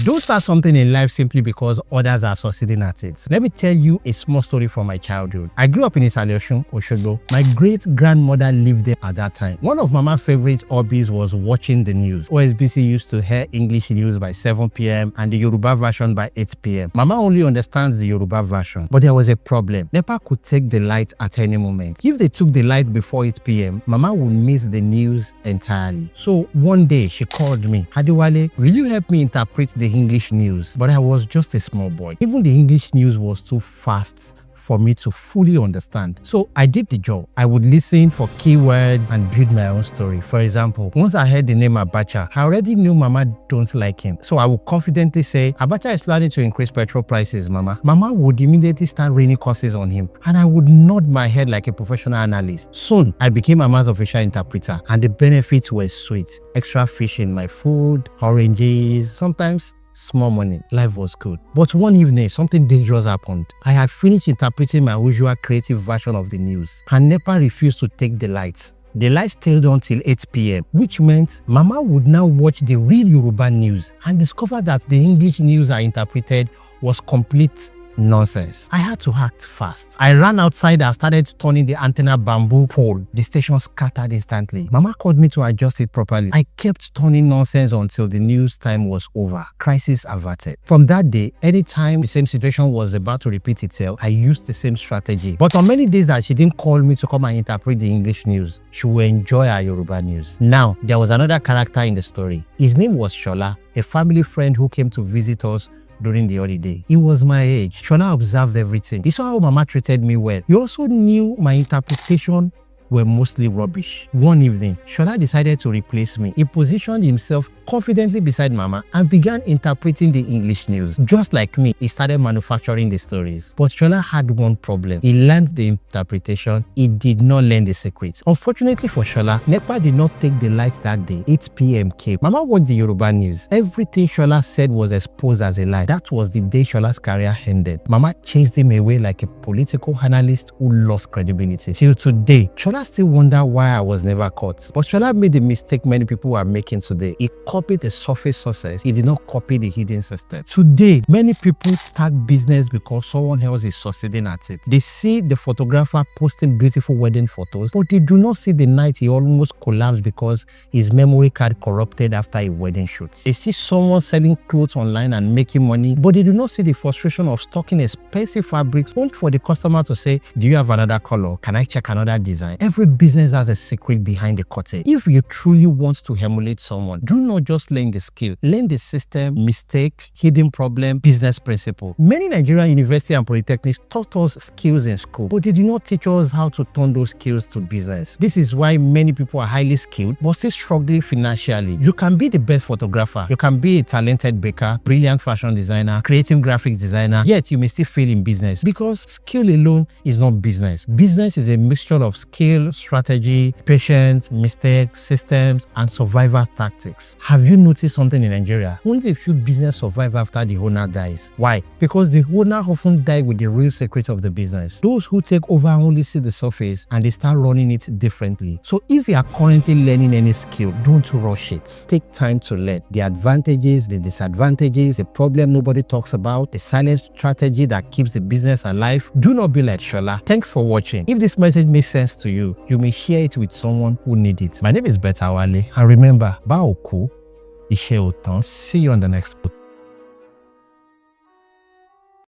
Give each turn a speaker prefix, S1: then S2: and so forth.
S1: Don't start something in life simply because others are succeeding at it. Let me tell you a small story from my childhood. I grew up in Isaliosun, Osogbo. My great-grandmother lived there at that time. One of Mama's favorite hobbies was watching the news. OSBC used to hear English news by 7 p.m. and the Yoruba version by 8 p.m. Mama only understands the Yoruba version, but there was a problem. NEPA could take the light at any moment. If they took the light before 8 p.m., Mama would miss the news entirely. So one day she called me, "Adewale, will you help me interpret the English news?" But I was just a small boy. Even the English news was too fast for me to fully understand. So I did the job. I would listen for keywords and build my own story. For example, once I heard the name Abacha, I already knew Mama don't like him. So I would confidently say, "Abacha is planning to increase petrol prices, Mama." Mama would immediately start raining curses on him, and I would nod my head like a professional analyst. Soon, I became Mama's official interpreter, and the benefits were sweet. Extra fish in my food, oranges, sometimes small money. Life was good. But one evening, something dangerous happened. I had finished interpreting my usual creative version of the news, and NEPA refused to take the lights. The lights stayed on till 8 p.m., which meant Mama would now watch the real Yoruba news and discover that the English news I interpreted was complete nonsense. I had to act fast. I ran outside and started turning the antenna bamboo pole. The station scattered instantly. Mama called me to adjust it properly. I kept turning nonsense until the news time was over. Crisis averted. From that day, anytime the same situation was about to repeat itself, I used the same strategy. But on many days that she didn't call me to come and interpret the English news, she would enjoy our Yoruba news. Now, there was another character in the story. His name was Shola, a family friend who came to visit us during the holiday. He was my age. Shola observed everything. He saw how Mama treated me well. He also knew my interpretation were mostly rubbish. One evening, Shola decided to replace me. He positioned himself confidently beside Mama and began interpreting the English news. Just like me, he started manufacturing the stories. But Shola had one problem. He learned the interpretation. He did not learn the secrets. Unfortunately for Shola, NEPA did not take the light that day. 8 p.m. came. Mama watched the Yoruba news. Everything Shola said was exposed as a lie. That was the day Shola's career ended. Mama chased him away like a political analyst who lost credibility. Till today, Shola still wonder why I was never caught. But Shola made the mistake many people are making today. He copied the surface success. He did not copy the hidden system. Today, many people start business because someone else is succeeding at it. They see the photographer posting beautiful wedding photos, but they do not see the night he almost collapsed because his memory card corrupted after a wedding shoot. They see someone selling clothes online and making money, but they do not see the frustration of stocking expensive fabrics only for the customer to say, "Do you have another color? Can I check another design?" Every business has a secret behind the curtain. If you truly want to emulate someone, do not just learn the skill. Learn the system, mistake, hidden problem, business principle. Many Nigerian universities and polytechnics taught us skills in school, but they did not teach us how to turn those skills to business. This is why many people are highly skilled but still struggling financially. You can be the best photographer, you can be a talented baker, brilliant fashion designer, creative graphics designer, yet you may still fail in business because skill alone is not business. Business is a mixture of skill, strategy, patience, mistakes, systems, and survival tactics. Have you noticed something in Nigeria? Only a few business survive after the owner dies. Why? Because the owner often died with the real secret of the business. Those who take over only see the surface and they start running it differently. So if you are currently learning any skill, don't rush it. Take time to learn the advantages, the disadvantages, the problem nobody talks about, the silent strategy that keeps the business alive. Do not be like Shola. Thanks for watching. If this message makes sense to you, you may share it with someone who needs it. My name is Betawale, and remember, Baoku, Ishe Otan. See you on the next podcast.